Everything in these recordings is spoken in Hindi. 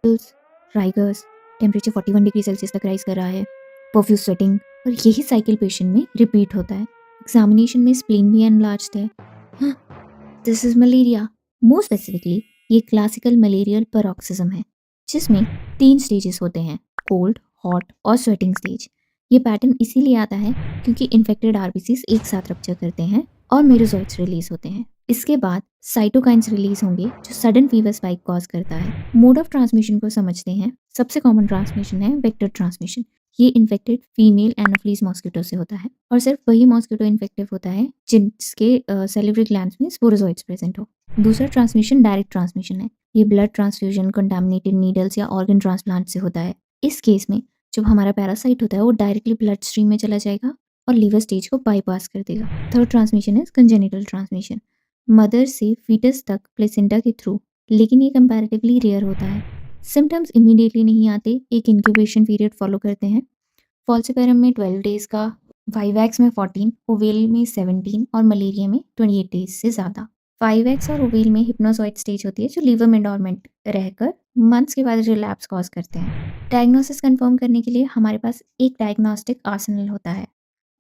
Pills, rigors, temperature 41 degree Celsius तक राइज़ कर रहा है, प्रोफ्यूज स्वेटिंग और यही साइकिल पेशेंट में रिपीट होता है। एग्जामिनेशन में स्प्लीन भी एनलार्ज्ड है। हाँ, this is malaria. More specifically ये क्लासिकल मलेरियल पैरोक्सिज्म है, जिसमें 3 स्टेजेस होते हैं, कोल्ड, हॉट और स्वेटिंग स्टेज। ये पैटर्न इसीलिए आता है क्योंकि इन्फेक्टेड आरबीसीज एक साथ रप्चर करते हैं और मेरोजोइट्स रिलीज होते हैं। इसके बाद साइटोकाइंस रिलीज होंगे जो सडन फीवर स्पाइक कॉज करता है। मोड ऑफ ट्रांसमिशन को समझते हैं। सबसे कॉमन ट्रांसमिशन है वेक्टर ट्रांसमिशन। ये इन्फेक्टेड फीमेल एनोफ्लीज मॉस्किटो से होता है और सिर्फ वही मॉस्किटो इन्फेक्टिव होता है जिसके सेलिवरी ग्लैंड्स में स्पोरोजोइट्स प्रेजेंट हो। दूसरा ट्रांसमिशन डायरेक्ट ट्रांसमिशन है। ये ब्लड ट्रांसफ्यूजन, कंटामिनेटेड नीडल्स या ऑर्गन ट्रांसप्लांट से होता है। इस केस में जब हमारा पैरासाइट होता है वो डायरेक्टली ब्लड स्ट्रीम में चला जाएगा और लीवर स्टेज को बाईपास कर देगा। Third transmission is congenital transmission. Mother से फीटस तक प्लेसेंटा के थ्रू, लेकिन ये कंपैरेटिवली रेयर होता है। सिम्टम्स इमीडिएटली नहीं आते, एक इंक्यूबेशन पीरियड फॉलो करते हैं। फॉल्सिपेरम में 12 डेज का, वाइवैक्स में 14, ओवेल में 17 और मलेरिया में 28 डेज से ज़्यादा। वाइवैक्स और ओवेल में हिप्नोजॉइड स्टेज होती है जो लीवर में डॉर्मेंट रहकर मंथ्स के बाद रिलैप्स कॉज करते हैं। डायग्नोसिस कंफर्म करने के लिए हमारे पास एक डायग्नोस्टिक आर्सेनल होता है।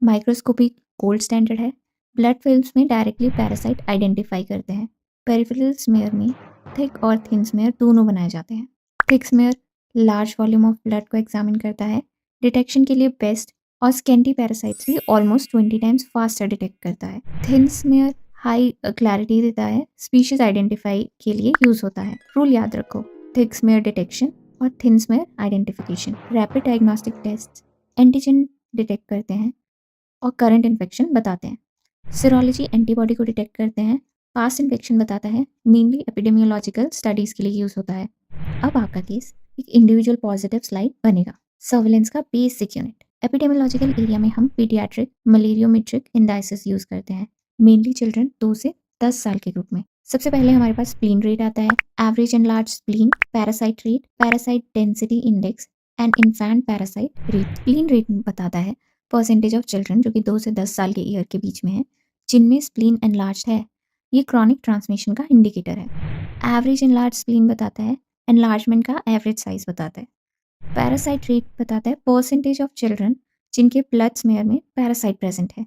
माइक्रोस्कोपिक गोल्ड स्टैंडर्ड है। ब्लड फिल्म्स में डायरेक्टली पैरासाइट आइडेंटिफाई करते हैं। पेरिफेरल स्मेयर में थिक और थिन स्मेयर दोनों बनाए जाते हैं। Thick smear large volume of blood को एग्जामिन करता है, डिटेक्शन के लिए बेस्ट, और स्केंटी पैरासाइट्स भी ऑलमोस्ट 20 टाइम्स फास्टर डिटेक्ट करता है। थिन स्मेयर हाई क्लैरिटी देता है, स्पीशीज आइडेंटिफाई के लिए यूज होता है। रूल याद रखो, थिक स्मेयर डिटेक्शन और thin smear identification. Rapid diagnostic test antigen detect करते हैं और करंट इन्फेक्शन बताते हैं। सीरोलॉजी एंटीबॉडी को डिटेक्ट करते हैं, पास्ट इन्फेक्शन बताता है, मेनली एपिडेमियोलॉजिकल स्टडीज के लिए यूज होता है। अब आपका केस एक इंडिविजुअल पॉजिटिव स्लाइड बनेगा। सर्विलेंस का बेसिक यूनिट। एपिडेमियोलॉजिकल एरिया में हम पीडियाट्रिक मलेरियोमेट्रिक इंडाइसिस यूज करते हैं, मेनली चिल्ड्रन 2 से 10 साल के ग्रुप में। सबसे पहले हमारे पास स्प्लीन रेट आता है, average and large spleen, parasite rate, parasite density index and infant parasite rate. Spleen rate बताता है परसेंटेज ऑफ चिल्ड्रन जो कि 2 से 10 साल के ईयर के बीच में है जिनमें स्प्लीन एनलार्ज है। ये क्रॉनिक ट्रांसमिशन का इंडिकेटर है। एवरेज एनलार्ज स्प्लीन बताता है एनलार्जमेंट का एवरेज साइज बताता है। पैरासाइट रेट बताता है परसेंटेज ऑफ चिल्ड्रन जिनके ब्लड स्मेयर में पैरासाइट प्रेजेंट है।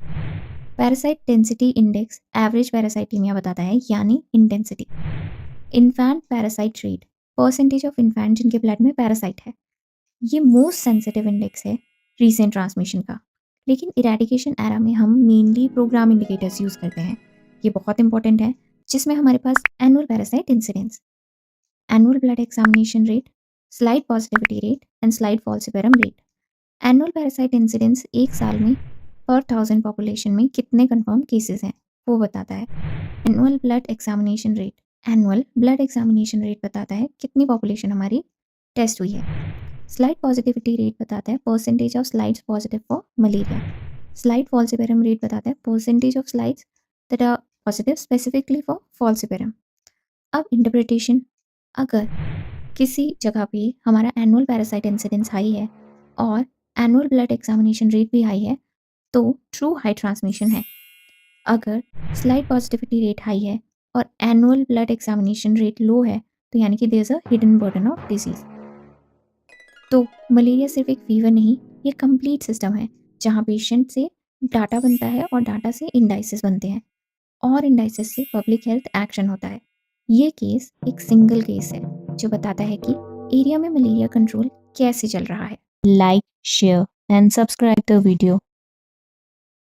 Parasite density index average parasitaemia बताता है, यानी intensity. Infant parasite rate percentage of infant जिनके ब्लड में पैरासाइट है। ये मोस्ट सेंसिटिव इंडेक्स है रीसेंट ट्रांसमिशन का, लेकिन इरेडिकेशन एरा में हम मेनली प्रोग्राम इंडिकेटर्स यूज करते हैं। ये बहुत इंपॉर्टेंट है, जिसमें हमारे पास annual parasite incidence, annual blood examination rate, slide positivity rate and slide falciparum rate. Annual parasite incidence एक साल में पर 1000 पॉपुलेशन में कितने कंफर्म केसेस हैं वो बताता है। Annual blood examination rate, annual blood examination rate बताता है कितनी पॉपुलेशन हमारी टेस्ट हुई है। स्लाइड पॉजिटिविटी रेट बताता है percentage of slides positive for malaria. Slide falciparum rate बताता है percentage of slides that are positive specifically for falciparum. अब इंटरप्रिटेशन, अगर किसी जगह पे हमारा एनुअल पैरासाइट इंसिडेंस हाई है और एनुअल ब्लड एग्जामिनेशन रेट भी हाई है तो ट्रू हाई ट्रांसमिशन है। अगर स्लाइड पॉजिटिविटी रेट हाई है और annual blood examination rate low है तो यानी कि there is a hidden burden of disease. तो मलेरिया सिर्फ एक फीवर नहीं, ये कंप्लीट सिस्टम है जहाँ पेशेंट से डाटा बनता है और डाटा से इंडाइसिस बनते हैं और इंडाइसिस से पब्लिक हेल्थ एक्शन होता है। ये केस एक सिंगल केस है जो बताता है कि एरिया में मलेरिया कंट्रोल कैसे चल रहा है। Like, share and subscribe the video.